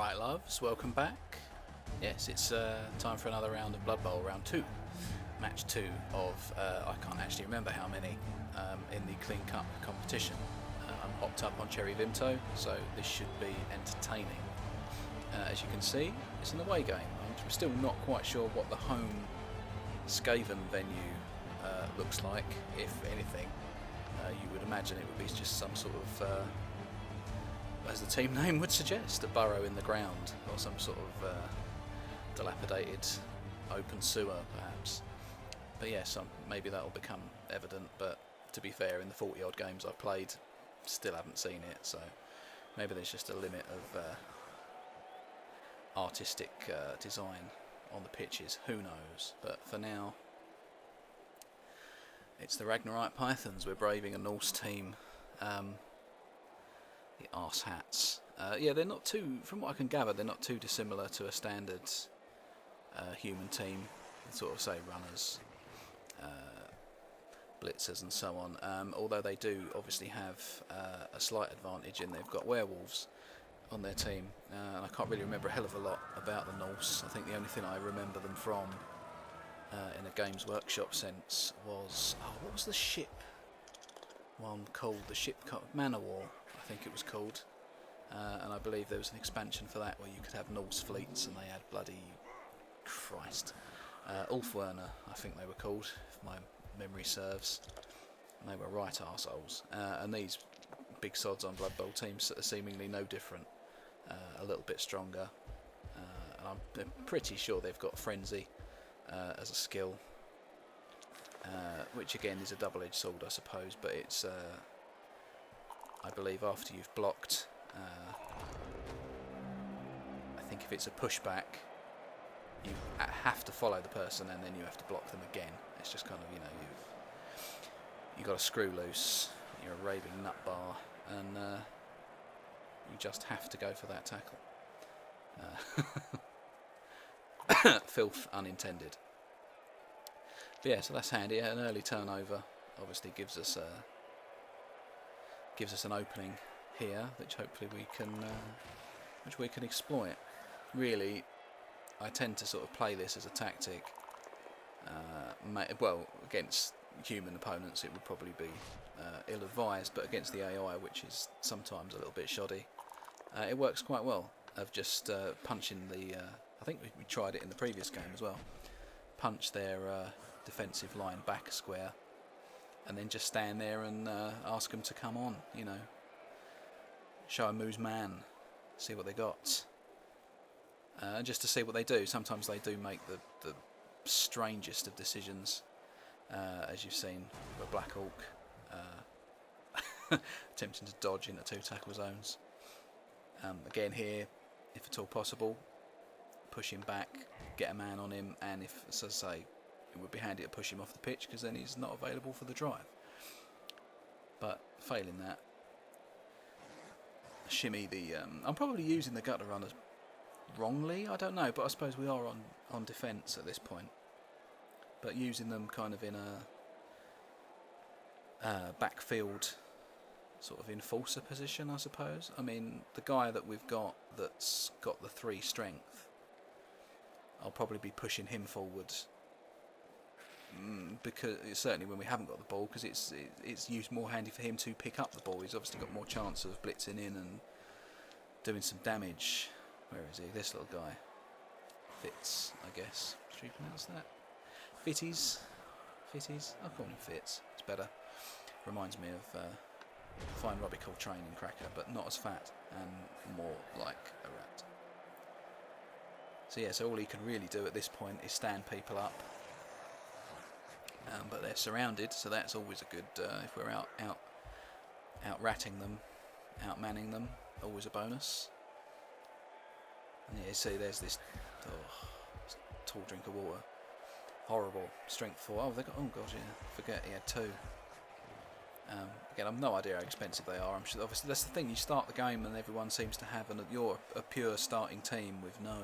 Alright loves, welcome back. Yes, it's time for another round of Blood Bowl, round 2. Match 2 of, I can't actually remember how many, in the Clean Cup competition. I'm hopped up on Cherry Vimto, so this should be entertaining. As you can see, it's an away game. I'm still not quite sure what the home Skaven venue looks like, if anything. You would imagine it would be just some sort of, as the team name would suggest, a burrow in the ground, or some sort of dilapidated open sewer, perhaps. But yes, maybe that'll become evident, but to be fair, in the 40 odd games I've played, still haven't seen it, so maybe there's just a limit of artistic design on the pitches, who knows. But for now, it's the Ragnarite Pythons. We're braving a Norse team. The arse hats. Yeah, they're not too, from what I can gather, they're not too dissimilar to a standard human team. Sort of say runners, blitzers and so on. Although they do obviously have a slight advantage in they've got werewolves on their team. And I can't really remember a hell of a lot about the Norse. I think the only thing I remember them from in a Games Workshop sense was, what was the ship one called? The ship Man of War, I think it was called. And I believe there was an expansion for that where you could have Norse fleets, and they had bloody Christ. Ulfwerner, I think they were called, if my memory serves. And they were right arseholes. And these big sods on Blood Bowl teams are seemingly no different. A little bit stronger. And I'm pretty sure they've got Frenzy as a skill. Which again is a double-edged sword, I suppose, but it's, I believe, after you've blocked, I think if it's a pushback, you have to follow the person and then you have to block them again. It's just kind of, you know, you've got a screw loose, you're a raving nutbar, and you just have to go for that tackle. Filth unintended. But yeah, so that's handy. An early turnover obviously gives us an opening here, which hopefully we can exploit. Really, I tend to sort of play this as a tactic. Well, against human opponents, it would probably be ill-advised, but against the AI, which is sometimes a little bit shoddy, it works quite well. Of just punching the. I think we tried it in the previous game as well. Punch their defensive line back a square, and then just stand there and ask them to come on, you know, show them who's man, see what they got, just to see what they do. Sometimes they do make the strangest of decisions, as you've seen with Black Hawk attempting to dodge into 2 tackle zones. Again here, if at all possible, push him back, get a man on him, and if, as I say, it would be handy to push him off the pitch because then he's not available for the drive. But failing that, shimmy the. I'm probably using the gutter runners wrongly, I don't know, but I suppose we are on defence at this point. But using them kind of in a backfield sort of enforcer position, I suppose. I mean, the guy that we've got that's got the 3 strength, I'll probably be pushing him forward, because certainly when we haven't got the ball, because it's used more handy for him to pick up the ball. He's obviously got more chance of blitzing in and doing some damage. Where is he? This little guy. Fitz, I guess. Should we pronounce that? Fitties? I'll call him Fitz. It's better. Reminds me of a fine Robbie Coltrane in Cracker, but not as fat and more like a rat. So yeah, so all he can really do at this point is stand people up. But they're surrounded, so that's always a good, if we're out ratting them, out manning them, always a bonus. And yeah, you see there's this tall drink of water. Horrible. Strength 4. Oh, they got, oh god, yeah, forget he had 2. Again, I've no idea how expensive they are. I'm sure, obviously, that's the thing. You start the game and everyone seems to have you're a pure starting team with no,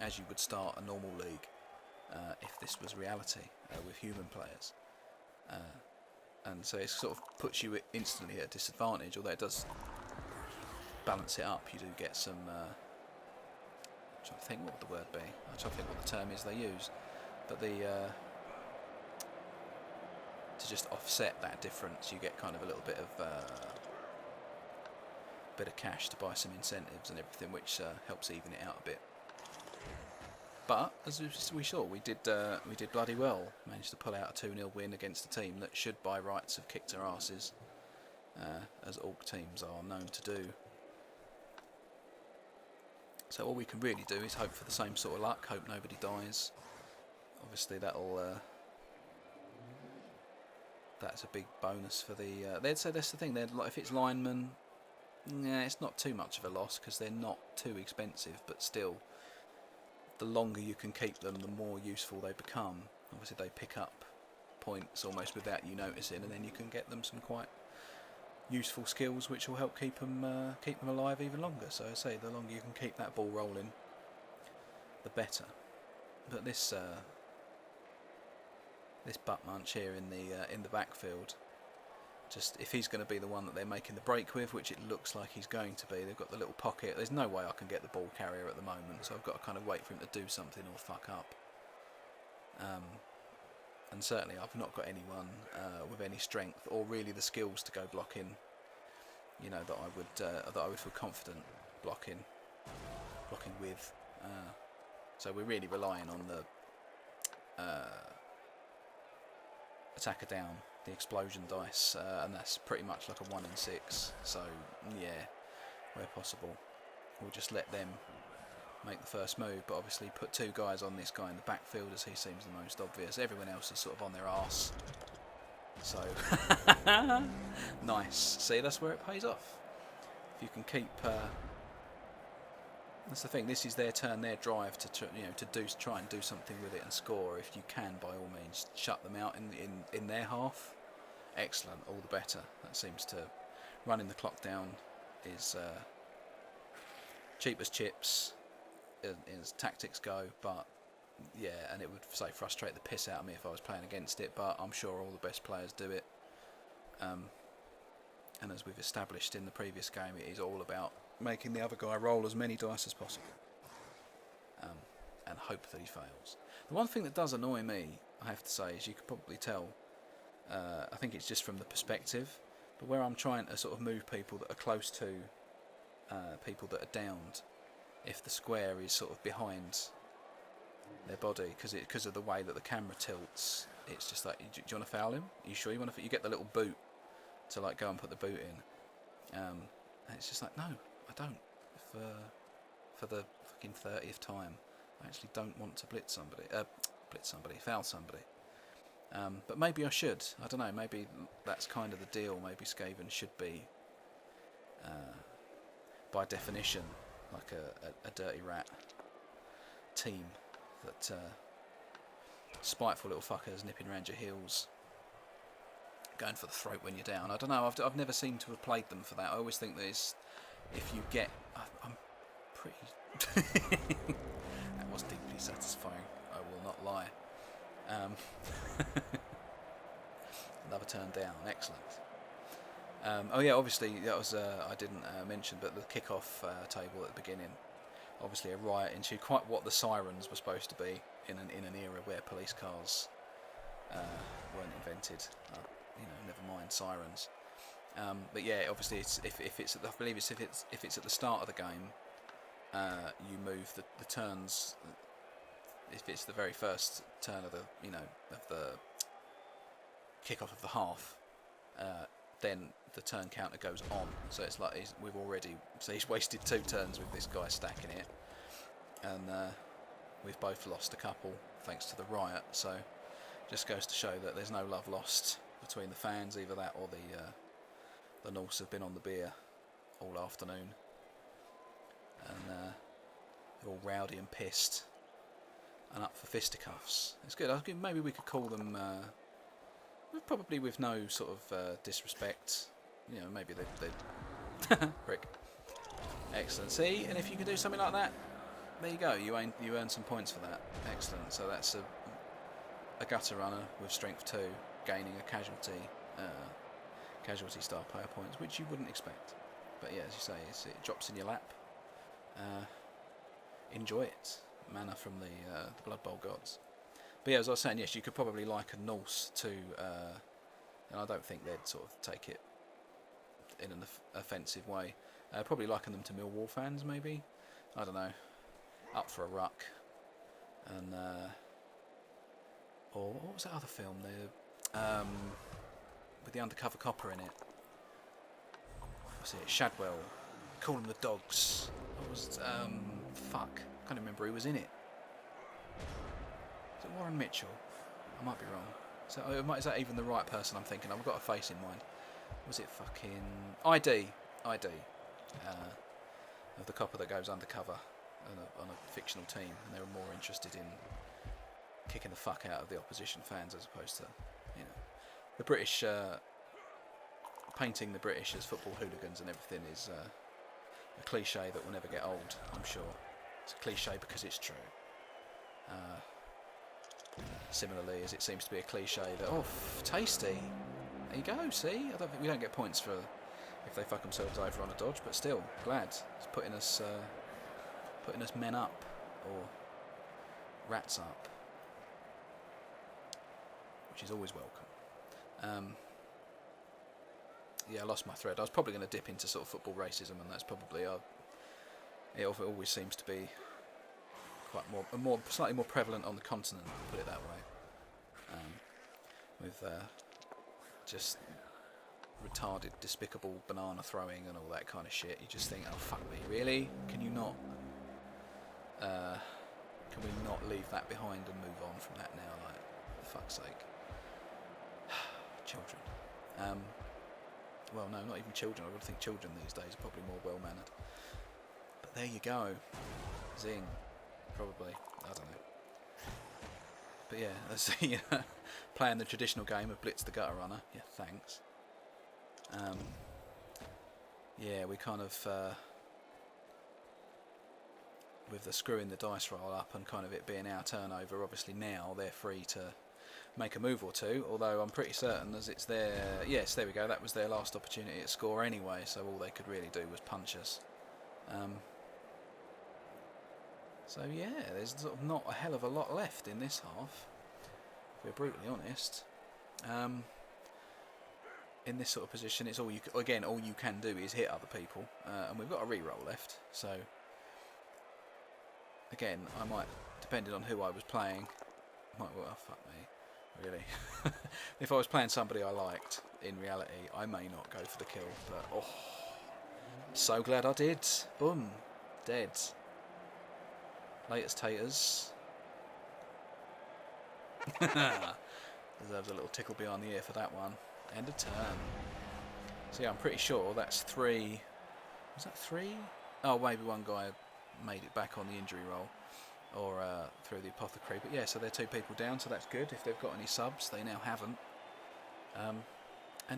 as you would start a normal league, if this was reality with human players. And so it sort of puts you instantly at a disadvantage, although it does balance it up, you do get some. I'm trying to think what would the word be. I'm trying to think what the term is they use, but the to just offset that difference, you get kind of a little bit of cash to buy some incentives and everything, which helps even it out a bit. But as we saw, we did bloody well. Managed to pull out a 2-0 win against a team that should by rights have kicked our asses, as Orc teams are known to do. So all we can really do is hope for the same sort of luck. Hope nobody dies. Obviously, that's a big bonus for the. They'd say that's the thing. They'd like if it's linemen, yeah, it's not too much of a loss because they're not too expensive, but still. The longer you can keep them, the more useful they become. Obviously, they pick up points almost without you noticing, and then you can get them some quite useful skills, which will help keep them alive even longer. So I say, the longer you can keep that ball rolling, the better. But this butt munch here in the backfield, just if he's going to be the one that they're making the break with, which it looks like he's going to be, they've got the little pocket. There's no way I can get the ball carrier at the moment, so I've got to kind of wait for him to do something or fuck up. And certainly I've not got anyone with any strength or really the skills to go blocking. You know, that I would feel confident blocking with. So we're really relying on the attacker down, the explosion dice, and that's pretty much like a 1 in 6. So yeah, where possible, we'll just let them make the first move. But obviously, put 2 guys on this guy in the backfield as he seems the most obvious. Everyone else is sort of on their arse. So nice. See, that's where it pays off. If you can keep. That's the thing. This is their turn, their drive to try and do something with it and score. If you can, by all means, shut them out in their half. Excellent, all the better. That seems to running the clock down is cheap as chips as tactics go. But yeah, and it would frustrate the piss out of me if I was playing against it. But I'm sure all the best players do it. And as we've established in the previous game, it is all about making the other guy roll as many dice as possible, and hope that he fails. The one thing that does annoy me, I have to say, is you can probably tell, I think it's just from the perspective, but where I'm trying to sort of move people that are close to people that are downed, if the square is sort of behind their body, because of the way that the camera tilts, it's just like, do you want to foul him? Are you sure you want to? You get the little boot to like go and put the boot in, and it's just like, no, I don't. For the fucking 30th time, I actually don't want to foul somebody. But maybe I should. I don't know. Maybe that's kind of the deal. Maybe Skaven should be, by definition, like a dirty rat team that spiteful little fuckers nipping around your heels, going for the throat when you're down. I don't know. I've never seemed to have played them for that. I always think that if you get, I'm pretty. That was deeply satisfying. I will not lie. Another turn down. Excellent. Oh yeah, obviously that was I didn't mention, but the kickoff table at the beginning, obviously a riot into quite what the sirens were supposed to be in an era where police cars weren't invented. Never mind sirens. But yeah, obviously if it's at the start of the game, you move the turns. If it's the very first turn of the kickoff of the half, then the turn counter goes on. So it's like he's wasted 2 turns with this guy stacking it, and we've both lost a couple thanks to the riot. So just goes to show that there's no love lost between the fans, either that or the Norse have been on the beer all afternoon, and they're all rowdy and pissed and up for fisticuffs. It's good. Maybe we could call them, probably with no sort of disrespect. Maybe they'd prick. Excellent. See, and if you can do something like that, there you go. You earn some points for that. Excellent. So that's a gutter runner with strength 2, gaining a casualty star player points, which you wouldn't expect. But yeah, as you say, it drops in your lap. Enjoy it. Mana from the Blood Bowl gods. But yeah, as I was saying, yes, you could probably liken Norse to, and I don't think they'd sort of take it in an offensive way. Probably liken them to Millwall fans, maybe. I don't know. Up for a ruck. And or what was that other film? With the undercover copper in it. What's it? Shadwell. Call them the Dogs. What was fuck? I can't remember who was in it. Is it Warren Mitchell? I might be wrong. So is that even the right person I'm thinking? I've got a face in mind. Was it fucking ID? Of the copper that goes undercover on a fictional team, and they were more interested in kicking the fuck out of the opposition fans as opposed to, you know, the British. Painting the British as football hooligans and everything is a cliche that will never get old, I'm sure. It's a cliche because it's true. Similarly, as it seems to be a cliche that, oh, tasty. There you go, see? I don't think we don't get points for if they fuck themselves over on a dodge, but still, glad. It's putting us men up, or rats up, which is always welcome. Yeah, I lost my thread. I was probably going to dip into sort of football racism, and that's probably it always seems to be quite slightly more prevalent on the continent. Put it that way, with just retarded, despicable banana throwing and all that kind of shit. You just think, oh fuck me, really? Can you not? Can we not leave that behind and move on from that now? Like, for fuck's sake, children. Well, no, not even children. I would think children these days are probably more well-mannered. But there you go. Zing. Probably. I don't know. But yeah, let's see. Playing the traditional game of Blitz the Gutter Runner. Yeah, thanks. Yeah, we kind of... with the screwing the dice roll up and kind of it being our turnover, obviously now they're free to make a move or two, although I'm pretty certain as it's their... Yes, there we go, that was their last opportunity to score anyway, so all they could really do was punch us. So yeah, there's sort of not a hell of a lot left in this half, if we're brutally honest. In this sort of position, it's all you can do is hit other people, and we've got a re-roll left, so again, I might, depending on who I was playing, well, fuck me. Really. If I was playing somebody I liked, in reality, I may not go for the kill, but oh, so glad I did. Boom. Dead. Latest taters. Deserves a little tickle behind the ear for that one. End of turn. So yeah, I'm pretty sure that's 3. Was that 3? Oh, maybe one guy made it back on the injury roll. Or through the apothecary, but yeah, so they're 2 people down, so that's good. If they've got any subs, they now haven't, and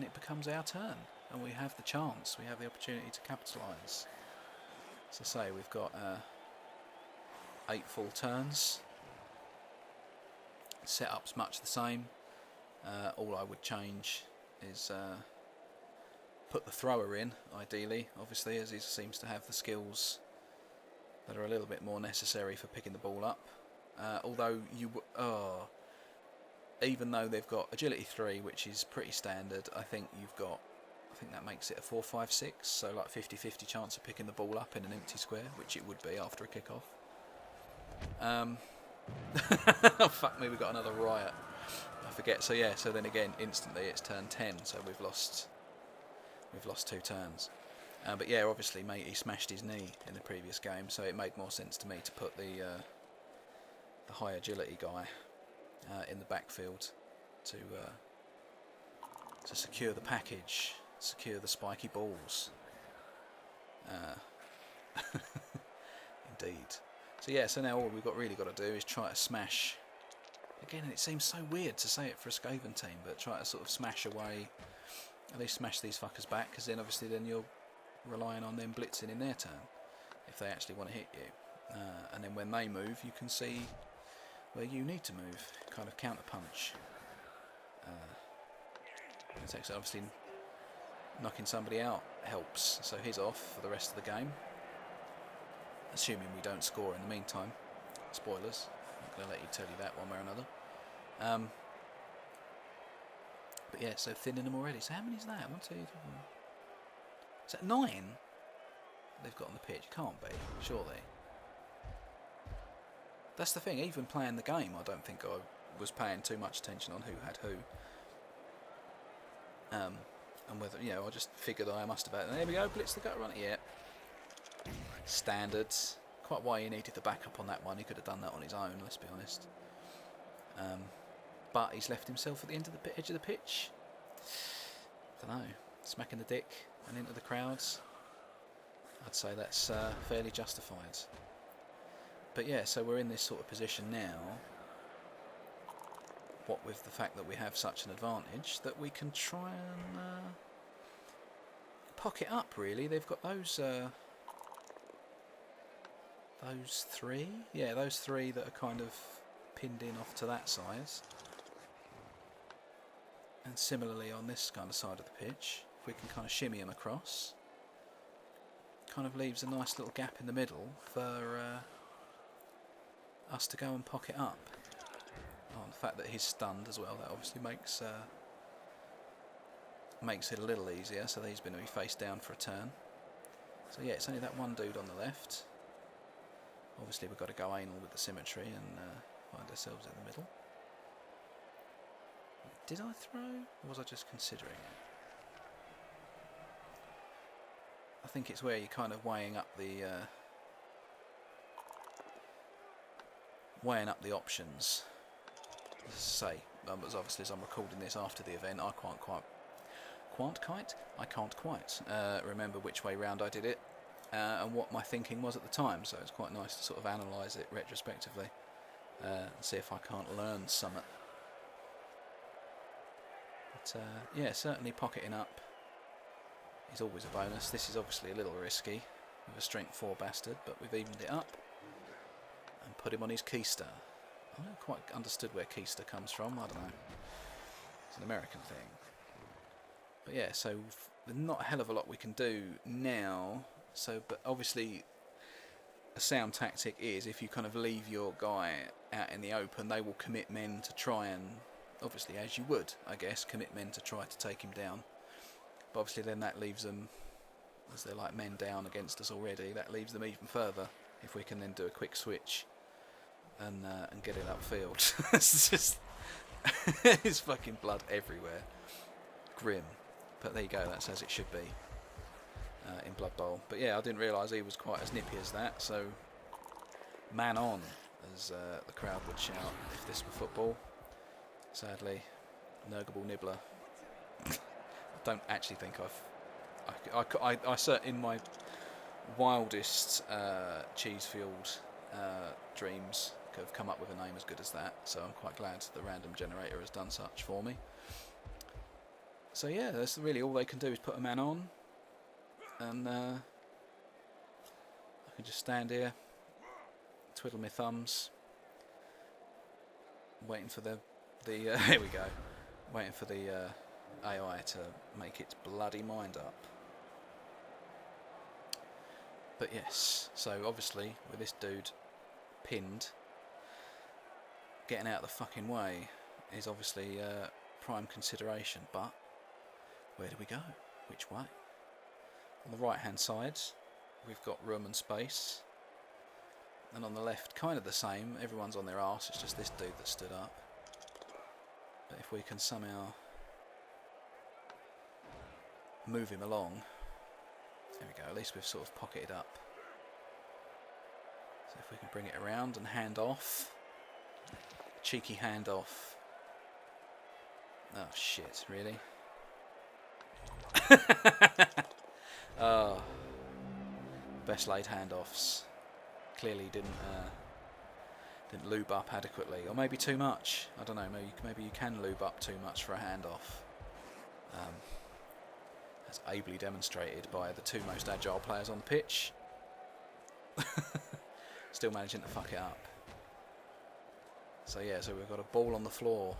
it becomes our turn, and we have the chance, we have the opportunity to capitalise. So say we've got 8 full turns. Setup's much the same. All I would change is put the thrower in, ideally, obviously, as he seems to have the skills that are a little bit more necessary for picking the ball up. Although even though they've got agility 3, which is pretty standard, I think that makes it a 4-5-6, so like 50-50 chance of picking the ball up in an empty square, which it would be after a kick-off. Oh, fuck me, we've got another riot. I forget. So yeah, so then again, instantly it's turn 10, so we've lost 2 turns. But yeah, obviously, mate, he smashed his knee in the previous game, so it made more sense to me to put the high agility guy in the backfield to secure the package, secure the spiky balls. Indeed. So yeah, so now all we've really got to do is try to smash. Again, it seems so weird to say it for a Skaven team, but try to sort of smash away, at least smash these fuckers back, because then obviously you're relying on them blitzing in their turn if they actually want to hit you, and then when they move you can see where you need to move, kind of counter punch. So obviously knocking somebody out helps. So he's off for the rest of the game. Assuming we don't score in the meantime. Spoilers. I'm not going to let you tell you that one way or another. But yeah, so thinning them already. So how many is that? 1, 2, 3, 4. Is that 9 they've got on the pitch? Can't be, surely. That's the thing, even playing the game, I don't think I was paying too much attention on who had who. And whether, you know, I just figured I must have had. There we go, blitz the gut run. Yeah. Standard. Quite why he needed the backup on that one. He could have done that on his own, let's be honest. But he's left himself at the end of the edge of the pitch. Don't know. Smacking the dick and into the crowds. I'd say that's fairly justified. But yeah, so we're in this sort of position now. What with the fact that we have such an advantage that we can try and pocket up. Really, they've got those three. Yeah, those three that are kind of pinned in off to that side. And similarly on this kind of side of the pitch, if we can kind of shimmy him across, kind of leaves a nice little gap in the middle for us to go and pocket up. Oh, and the fact that he's stunned as well, that obviously makes it a little easier, so that he's going to be face down for a turn. So yeah, it's only that one dude on the left. Obviously we've got to go anal with the symmetry and find ourselves in the middle. Did I throw, or was I just considering it? I think it's where you're kind of weighing up the options. As I say, as obviously as I'm recording this after the event, I can't quite remember which way round I did it and what my thinking was at the time. So it's quite nice to sort of analyse it retrospectively and see if I can't learn something. But yeah, certainly pocketing up is always a bonus. This is obviously a little risky with a strength 4 bastard, but we've evened it up and put him on his keister. I haven't quite understood where keister comes from. I don't know. It's an American thing. But yeah, so there's not a hell of a lot we can do now. So, but obviously, a sound tactic is if you kind of leave your guy out in the open, they will commit men to try and, obviously as you would, I guess, commit men to try to take him down. But obviously then that leaves them, as they're like men down against us already, that leaves them even further if we can then do a quick switch and get it upfield. It's just, there's fucking blood everywhere. Grim. But there you go, that's as it should be in Blood Bowl. But yeah, I didn't realise he was quite as nippy as that, so man on, as the crowd would shout if this were football. Sadly, Nurgable Nibbler. I don't actually think I in my wildest Cheesefield dreams could have come up with a name as good as that, so I'm quite glad the random generator has done such for me. So yeah, that's really all they can do is put a man on, and I can just stand here, twiddle my thumbs, waiting for the here we go, waiting for the AI to make its bloody mind up. But yes, so obviously with this dude pinned, getting out of the fucking way is obviously prime consideration. But where do we go? Which way? On the right hand side we've got room and space, and on the left kind of the same. Everyone's on their arse, it's just this dude that stood up. But if we can somehow move him along, there we go, at least we've sort of pocketed up. So if we can bring it around and hand off, cheeky hand off. Oh shit, really? Oh, best laid handoffs. Clearly didn't lube up adequately, or maybe too much. I don't know. Maybe you can lube up too much for a handoff. As ably demonstrated by the two most agile players on the pitch. Still managing to fuck it up. So yeah, so we've got a ball on the floor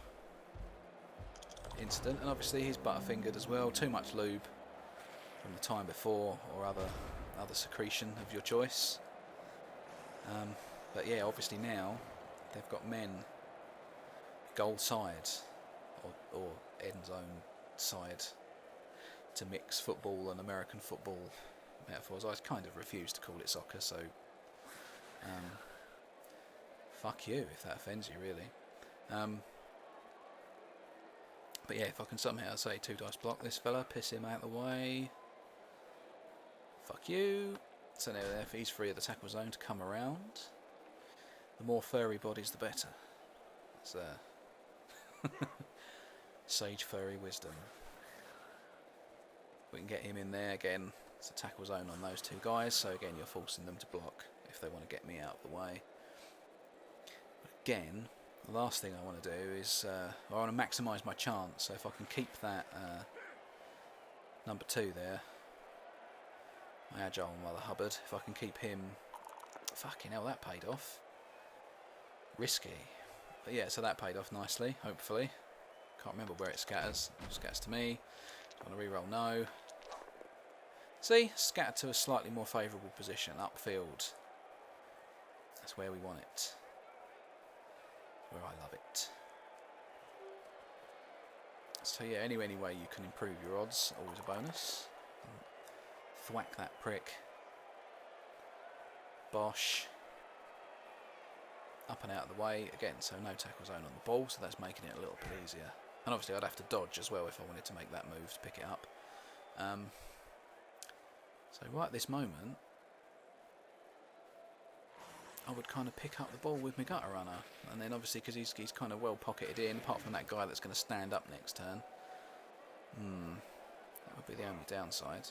incident, and obviously he's butterfingered as well. Too much lube. from the time before, or other secretion of your choice. But yeah, obviously now they've got men goal side or end zone side to mix football and American football metaphors. I kind of refuse to call it soccer, so fuck you if that offends you, really. But yeah, if I can somehow say 2 dice block this fella, piss him out of the way. Fuck you. So now if he's free of the tackle zone to come around. The more furry bodies, the better. It's sage furry wisdom. We can get him in there again. It's a tackle zone on those 2 guys, so again you're forcing them to block if they want to get me out of the way. Again, the last thing I want to do is I want to maximise my chance. So if I can keep that number 2 there, my agile Mother Hubbard, if I can keep him, fucking hell, that paid off. Risky, but yeah, so that paid off nicely. Hopefully, can't remember where it scatters. It scatters to me. Want to reroll? No. See, scattered to a slightly more favourable position upfield. That's where we want it. Where I love it. So yeah, any way you can improve your odds, always a bonus. Thwack that prick. Bosh. Up and out of the way again, so no tackle zone on the ball, so that's making it a little bit easier. And obviously I'd have to dodge as well if I wanted to make that move to pick it up. So right at this moment, I would kind of pick up the ball with my gutter runner, and then obviously because he's kind of well pocketed in, apart from that guy that's going to stand up next turn. That would be the only downside.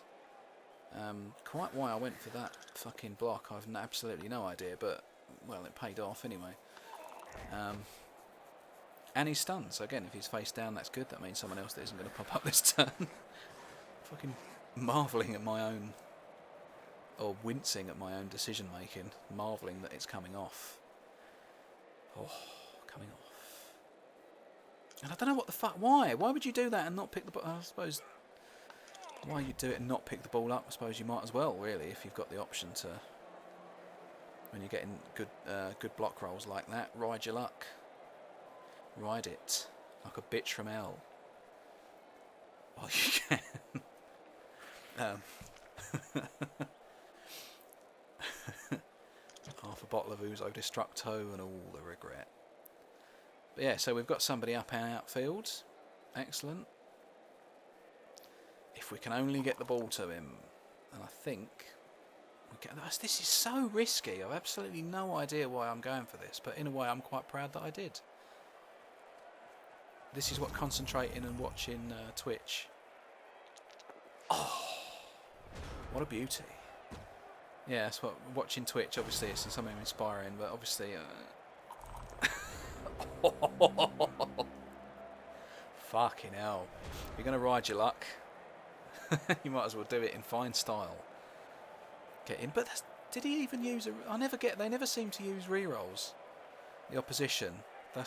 Quite why I went for that fucking block, I've absolutely no idea, but well, it paid off anyway. And he's stunned, so again, if he's face down, that's good. That means someone else that isn't going to pop up this turn. Fucking marvelling at my own, or wincing at my own decision making, marvelling that it's coming off. Oh, coming off. And I don't know what the fuck, why? Why would you do that and not pick the ball? I suppose, why you do it and not pick the ball up? I suppose you might as well, really, if you've got the option to. When you're getting good block rolls like that, ride your luck. Ride it like a bitch from hell. While you can. Half a bottle of Ouzo Destructo and all the regret. But yeah, so we've got somebody up and outfield. Excellent. If we can only get the ball to him, and I think. This is so risky. I've absolutely no idea why I'm going for this, but in a way I'm quite proud that I did. This is what concentrating and watching Twitch. Oh, what a beauty. Yeah, that's what watching Twitch, obviously, is something inspiring, but obviously... Fucking hell. If you're going to ride your luck, you might as well do it in fine style. Get in, but did he even use a? They never seem to use rerolls. The opposition. I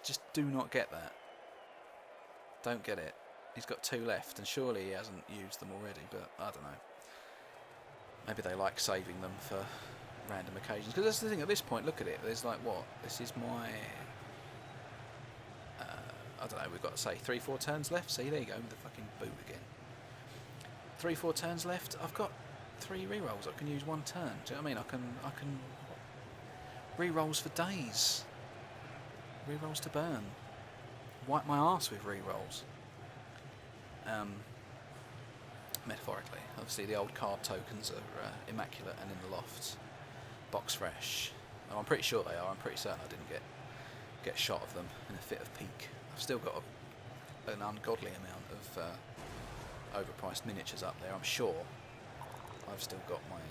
just do not get that. Don't get it. He's got 2 left, and surely he hasn't used them already. But I don't know. Maybe they like saving them for random occasions. Because that's the thing. At this point, look at it. There's like what? This is my. I don't know. We've got to say 3-4 turns left. See, there you go. With the fucking boot again. 3-4 turns left. I've got 3 rerolls. I can use 1 turn. Do you know what I mean? I can rerolls for days. Rerolls to burn. Wipe my arse with rerolls. Metaphorically. Obviously the old card tokens are immaculate and in the loft. Box fresh. Oh, I'm pretty sure they are. I'm pretty certain I didn't get a shot of them in a fit of pique. I've still got an ungodly amount of overpriced miniatures up there. I'm sure I've still got my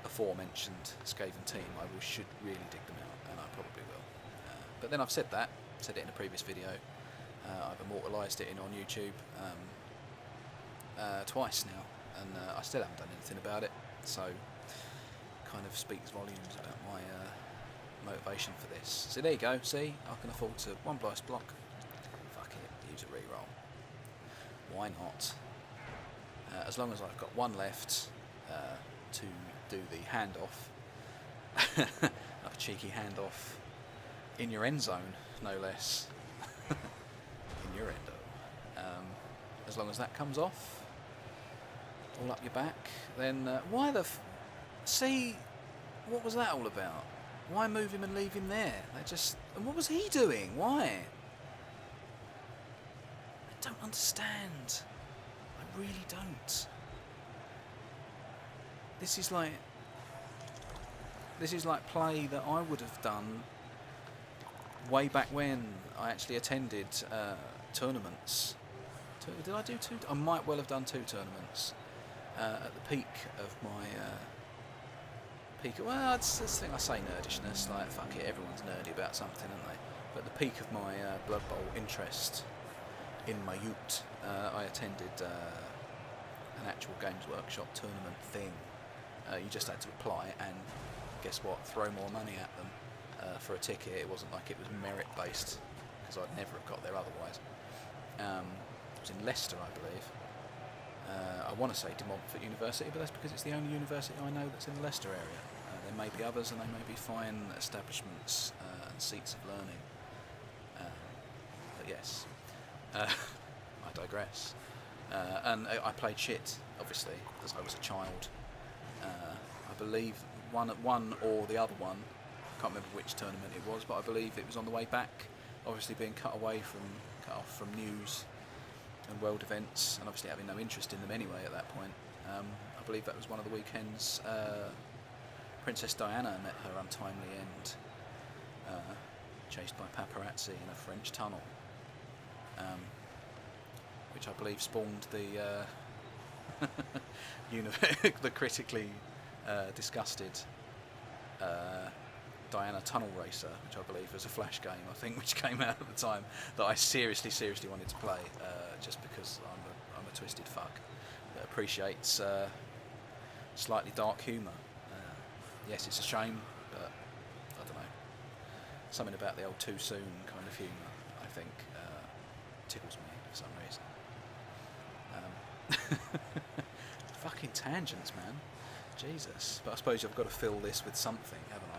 aforementioned Skaven team. Should really dig them out, and I probably will. But then I've said it in a previous video. I've immortalised it on YouTube twice now, and I still haven't done anything about it. So, kind of speaks volumes about my motivation for this. So there you go. See, I can afford to 1 blast block. Fuck it, use a reroll. Why not? as long as I've got one left to do the handoff, like a cheeky handoff in your end zone, no less. In your endo. As long as that comes off, all up your back, then why the see, what was that all about? Why move him and leave him there? And what was he doing? Why? I don't understand. I really don't. This is like play that I would have done way back when I actually attended tournaments. Did I do two? I might well have done 2 tournaments at the peak of my well, it's this thing I say, nerdishness. Like, fuck it, everyone's nerdy about something, aren't they? But at the peak of my Blood Bowl interest in my youth, I attended an actual Games Workshop tournament thing. You just had to apply and guess what? Throw more money at them for a ticket. It wasn't like it was merit based, because I'd never have got there otherwise. It was in Leicester, I believe. I want to say De Montfort University, but that's because it's the only university I know that's in the Leicester area. There may be others, and they may be fine establishments and seats of learning. But yes, I digress. And I played shit, obviously, as I was a child. I believe one or the other one, I can't remember which tournament it was, but I believe it was on the way back, obviously being cut off from news and world events, and obviously having no interest in them anyway at that point. I believe that was one of the weekends Princess Diana met her untimely end, chased by paparazzi in a French tunnel, which I believe spawned the the critically disgusted Diana Tunnel Racer, which I believe was a flash game, I think, which came out at the time, that I seriously wanted to play, just because I'm a twisted fuck that appreciates slightly dark humour. Yes, it's a shame, but I don't know. Something about the old too soon kind of humour, I think, tickles me for some reason. Fucking tangents, man. Jesus. But I suppose I've got to fill this with something, haven't I?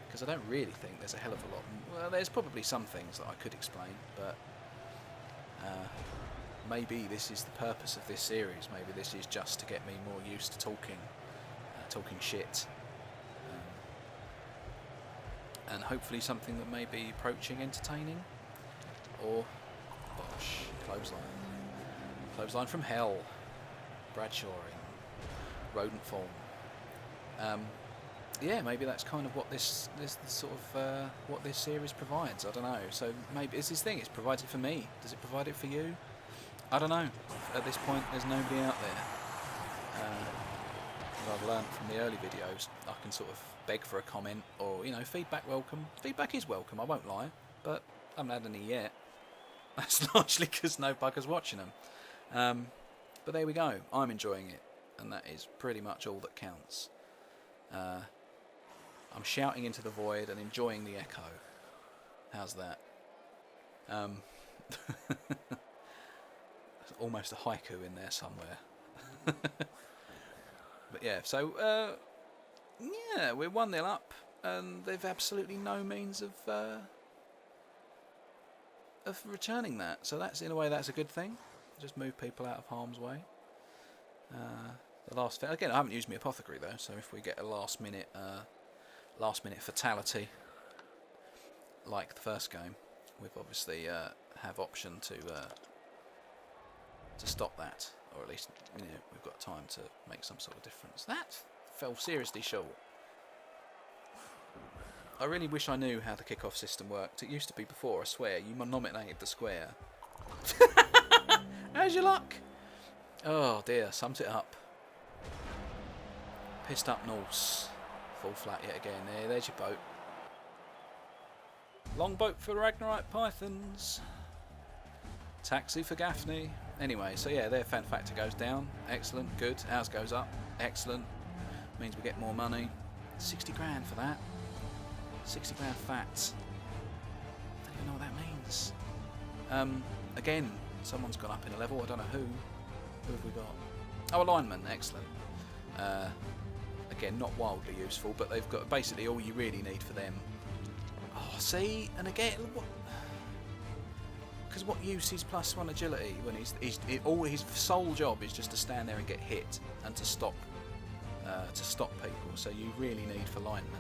Because I don't really think there's a hell of a lot. Well, there's probably some things that I could explain, but maybe this is the purpose of this series. Maybe this is just to get me more used to talking shit, and hopefully something that may be approaching entertaining, or bosh, clothesline from hell, Bradshawing, rodent form. Yeah, maybe that's kind of what this sort of what this series provides. I don't know. So maybe it's this thing. It's provided for me. Does it provide it for you? I don't know. At this point, there's nobody out there. As I've learned from the early videos, I can sort of beg for a comment, or feedback welcome. Feedback is welcome. I won't lie, but I haven't had any yet. That's largely because no bugger's watching them. But there we go. I'm enjoying it, and that is pretty much all that counts. I'm shouting into the void and enjoying the echo. How's that? There's almost a haiku in there somewhere. But yeah, so yeah, we're 1-0 up, and they've absolutely no means of returning that. So that's, in a way, that's a good thing. Just move people out of harm's way. The last again, I haven't used my apothecary though, so if we get a last minute fatality like the first game, we've obviously have option to stop that, or at least we've got time to make some sort of difference. That fell seriously short. I really wish I knew how the kickoff system worked. It used to be before, I swear. You nominated the square. How's your luck? Oh dear, sums it up. Pissed up Norse. Fall flat yet again. There's your boat. Long boat for Ragnarite Pythons. Taxi for Gaffney. Anyway, so yeah, their fan factor goes down. Excellent, good. Ours goes up. Excellent. Means we get more money. 60 grand for that. 60 grand fat. I don't even know what that means. Again, Someone's gone up in a level. I don't know who. Who have we got? Oh, alignment. Excellent. Again, not wildly useful, but they've got basically all you really need for them. Oh, see, and again, because what use is +1 agility when all his sole job is just to stand there and get hit and to stop people. So you really need for linemen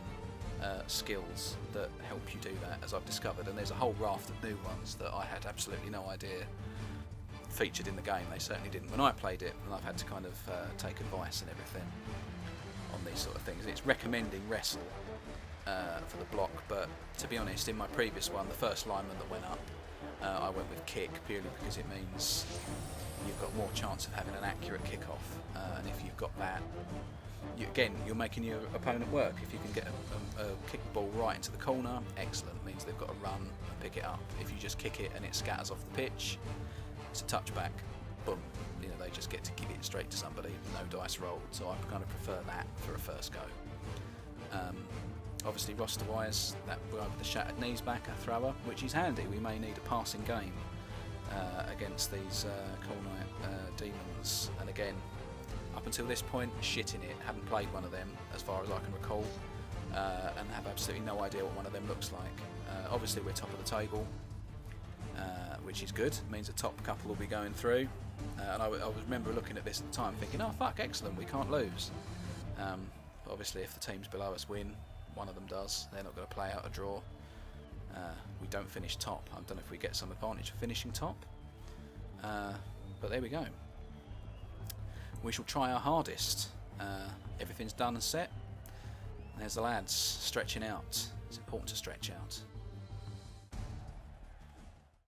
skills that help you do that, as I've discovered. And there's a whole raft of new ones that I had absolutely no idea featured in the game. They certainly didn't when I played it, and I've had to kind of take advice and everything on these sort of things. It's recommending wrestle for the block, but to be honest, in my previous one, the first lineman that went up, I went with kick purely because it means you've got more chance of having an accurate kickoff, and if you've got that, you're making your opponent work. If you can get a kick ball right into the corner, excellent. Means they've got to run and pick it up. If you just kick it and it scatters off the pitch, it's a touchback. Boom. You know, they just get to kick it straight to somebody, no dice rolled. So I kind of prefer that for a first go. Obviously, roster-wise, that guy with the shattered knees back, a thrower, which is handy. We may need a passing game against these Knight demons. And again, up until this point, shitting it. Haven't played one of them as far as I can recall, and have absolutely no idea what one of them looks like. Obviously, we're top of the table, which is good. It means the top couple will be going through. And I remember looking at this at the time, thinking, "Oh fuck, excellent, we can't lose." But obviously, if the teams below us win, one of them does. They're not going to play out a draw. We don't finish top. I don't know if we get some advantage of finishing top, but there we go. We shall try our hardest. Everything's done and set. There's the lads stretching out. It's important to stretch out.